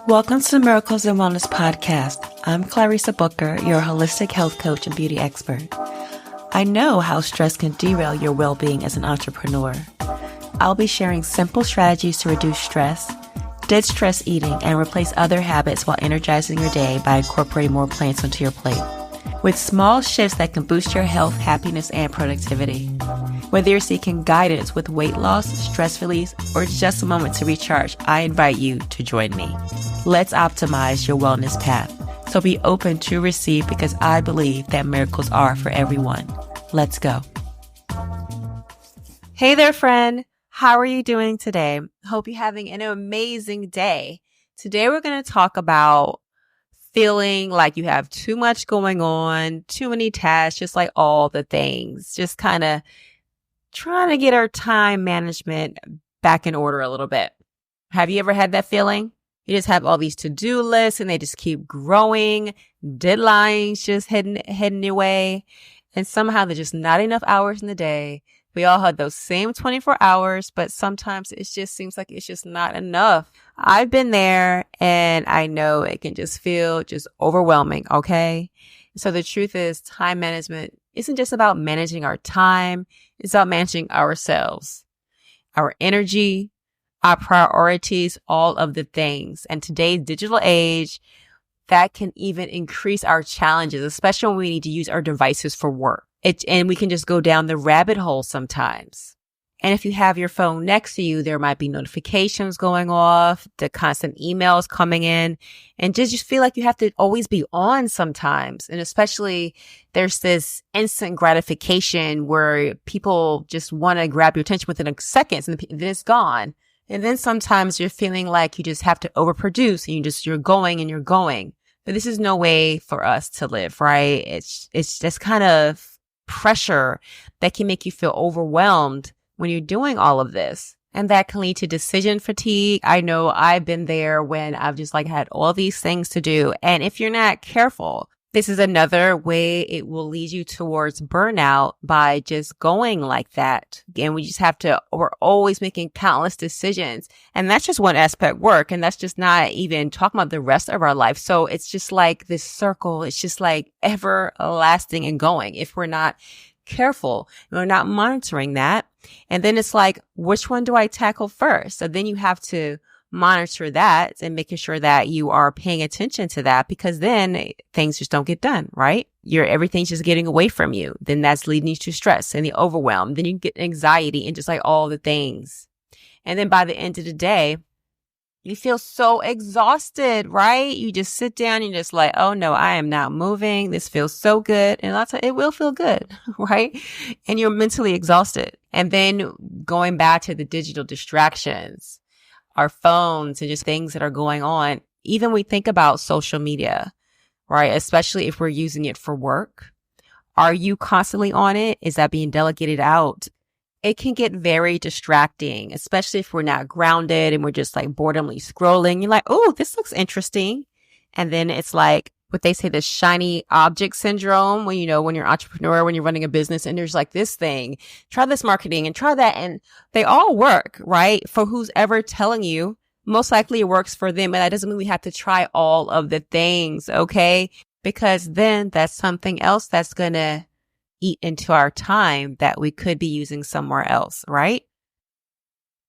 Welcome to the Miracles and Wellness Podcast. I'm Clarissa Booker, your holistic health coach and beauty expert. I know how stress can derail your well-being as an entrepreneur. I'll be sharing simple strategies to reduce stress, ditch stress eating, and replace other habits while energizing your day by incorporating more plants onto your plate. With small shifts that can boost your health, happiness, and productivity. Whether you're seeking guidance with weight loss, stress release, or just a moment to recharge, I invite you to join me. Let's optimize your wellness path. So be open to receive because I believe that miracles are for everyone. Let's go. Hey there, friend. How are you doing today? Hope you're having an amazing day. Today, we're going to talk about feeling like you have too much going on, too many tasks, just like all the things, just kind of trying to get our time management back in order a little bit. Have you ever had that feeling? You just have all these to-do lists and they just keep growing, deadlines just heading your way, and somehow there's just not enough hours in the day. We all have those same 24 hours, but sometimes it just seems like it's just not enough. I've been there and I know it can just feel just overwhelming, okay? So the truth is time management isn't just about managing our time. It's about managing ourselves, our energy, our priorities, all of the things. And today's digital age, that can even increase our challenges, especially when we need to use our devices for work. And we can just go down the rabbit hole sometimes. And if you have your phone next to you, there might be notifications going off, the constant emails coming in, and just feel like you have to always be on sometimes. And especially there's this instant gratification where people just want to grab your attention within a second and then it's gone. And then sometimes you're feeling like you just have to overproduce and you're going and you're going. But this is no way for us to live, right? It's just kind of pressure that can make you feel overwhelmed when you're doing all of this. And that can lead to decision fatigue. I know I've been there when I've just had all these things to do. And if you're not careful, this is another way it will lead you towards burnout by just going like that. And we're always making countless decisions. And that's just one aspect, work. And that's just not even talking about the rest of our life. So it's just like this circle. It's just like everlasting and going if we're not careful and we're not monitoring that. And then it's like, which one do I tackle first? So then you have to monitor that and making sure that you are paying attention to that, because then things just don't get done, right? Everything's just getting away from you. Then that's leading you to stress and the overwhelm. Then you get anxiety and just like all the things. And then by the end of the day, you feel so exhausted, right? You just sit down and you're just like, oh no, I am not moving. This feels so good. And it will feel good, right? And you're mentally exhausted. And then going back to the digital distractions, our phones and just things that are going on. Even we think about social media, right? Especially if we're using it for work. Are you constantly on it? Is that being delegated out? It can get very distracting, especially if we're not grounded and we're just like boredomly scrolling. You're like, oh, this looks interesting. And then it's like what they say, the shiny object syndrome when you're an entrepreneur, when you're running a business and there's like this thing, try this marketing and try that. And they all work, right? For who's ever telling you, most likely it works for them. And that doesn't mean we have to try all of the things, okay? Because then that's something else that's going to eat into our time that we could be using somewhere else, right?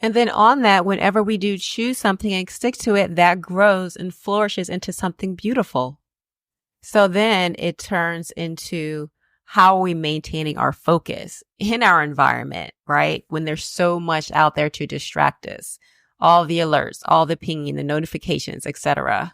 And then on that, whenever we do choose something and stick to it, that grows and flourishes into something beautiful. So then it turns into how are we maintaining our focus in our environment, right? When there's so much out there to distract us, all the alerts, all the pinging, the notifications, etc.,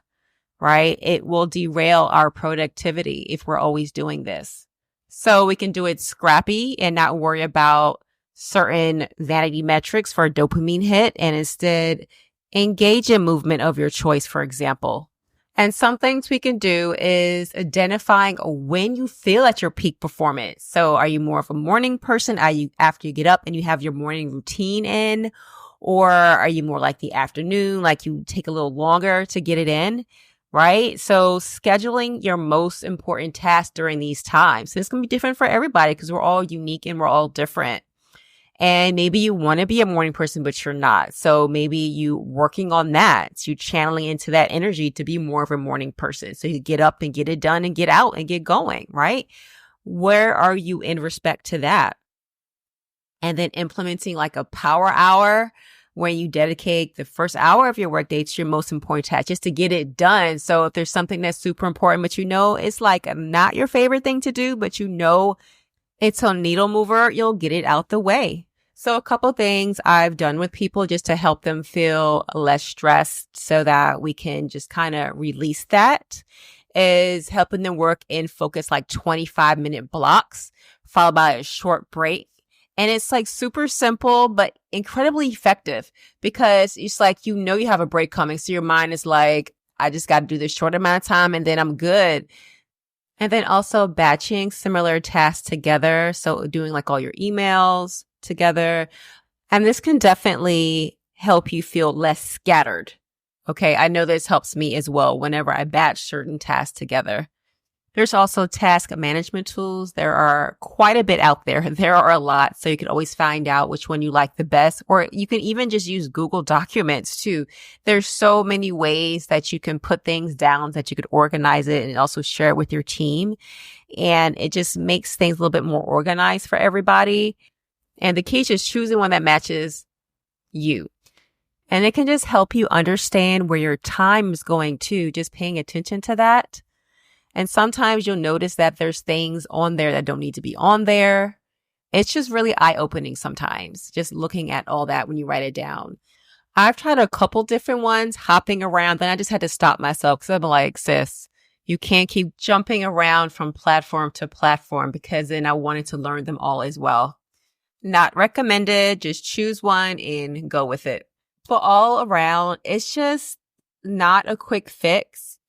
right? It will derail our productivity if we're always doing this. So we can do it scrappy and not worry about certain vanity metrics for a dopamine hit and instead engage in movement of your choice, for example. And some things we can do is identifying when you feel at your peak performance. So are you more of a morning person? Are you after you get up and you have your morning routine in? Or are you more like the afternoon, like you take a little longer to get it in? Right? So scheduling your most important tasks during these times. This can be different for everybody because we're all unique and we're all different. And maybe you want to be a morning person, but you're not. So maybe you working on that. So you channeling into that energy to be more of a morning person. So you get up and get it done and get out and get going, right? Where are you in respect to that? And then implementing like a power hour where you dedicate the first hour of your workday to your most important task just to get it done. So if there's something that's super important, but it's like not your favorite thing to do, but it's a needle mover, you'll get it out the way. So a couple things I've done with people just to help them feel less stressed so that we can just kind of release that is helping them work in focus like 25-minute blocks followed by a short break. And it's like super simple, but incredibly effective because it's like, you have a break coming. So your mind is like, I just got to do this short amount of time and then I'm good. And then also batching similar tasks together. So doing like all your emails together. And this can definitely help you feel less scattered. Okay. I know this helps me as well whenever I batch certain tasks together. There's also task management tools. There are quite a bit out there. There are a lot. So you can always find out which one you like the best, or you can even just use Google Documents too. There's so many ways that you can put things down, that you could organize it and also share it with your team. And it just makes things a little bit more organized for everybody. And the key is just choosing one that matches you. And it can just help you understand where your time is going to, just paying attention to that. And sometimes you'll notice that there's things on there that don't need to be on there. It's just really eye-opening sometimes, just looking at all that when you write it down. I've tried a couple different ones, hopping around, then I just had to stop myself because I'm like, sis, you can't keep jumping around from platform to platform because then I wanted to learn them all as well. Not recommended. Just choose one and go with it. But all around, it's just not a quick fix,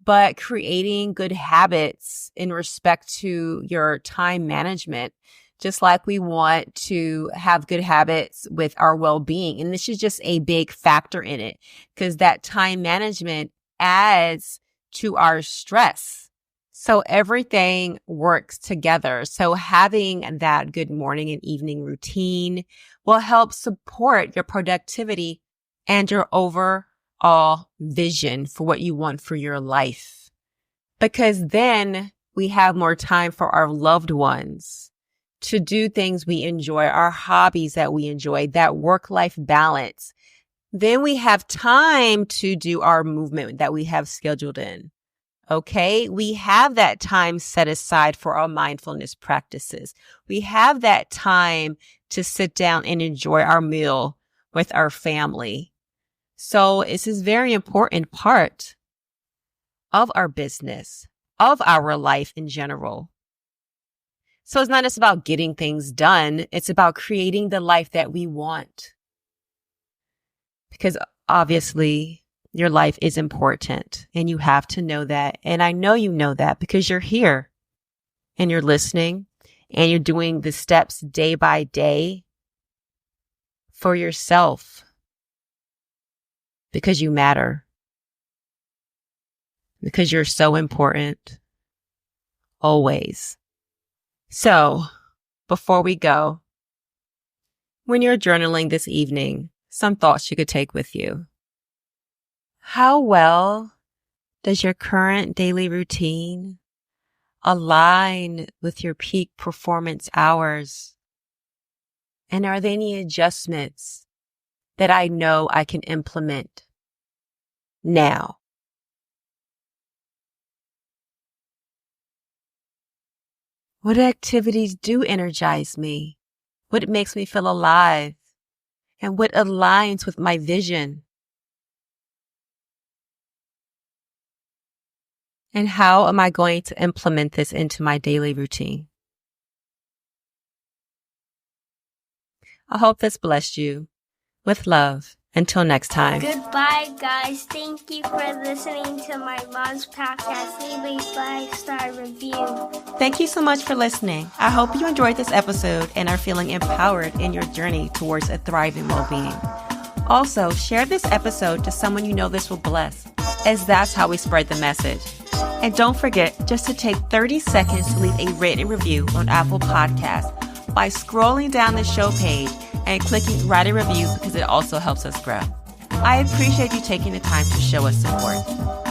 but creating good habits in respect to your time management, just like we want to have good habits with our well-being. And this is just a big factor in it because that time management adds to our stress. So everything works together. So having that good morning and evening routine will help support your productivity and your overall vision for what you want for your life. Because then we have more time for our loved ones to do things we enjoy, our hobbies that we enjoy, that work-life balance. Then we have time to do our movement that we have scheduled in. Okay, we have that time set aside for our mindfulness practices. We have that time to sit down and enjoy our meal with our family. So this is a very important part of our business, of our life in general. So it's not just about getting things done. It's about creating the life that we want. Because obviously, your life is important and you have to know that. And I know you know that because you're here and you're listening and you're doing the steps day by day for yourself because you matter, because you're so important always. So before we go, when you're journaling this evening, some thoughts you could take with you. How well does your current daily routine align with your peak performance hours? And are there any adjustments that I know I can implement now? What activities do energize me? What makes me feel alive? And what aligns with my vision? And how am I going to implement this into my daily routine? I hope this blessed you. With love. Until next time. Goodbye, guys. Thank you for listening to my mom's podcast. Leave a 5-star review. Thank you so much for listening. I hope you enjoyed this episode and are feeling empowered in your journey towards a thriving well-being. Also, share this episode to someone you know this will bless, as that's how we spread the message. And don't forget just to take 30 seconds to leave a written review on Apple Podcasts by scrolling down the show page and clicking write a review because it also helps us grow. I appreciate you taking the time to show us support.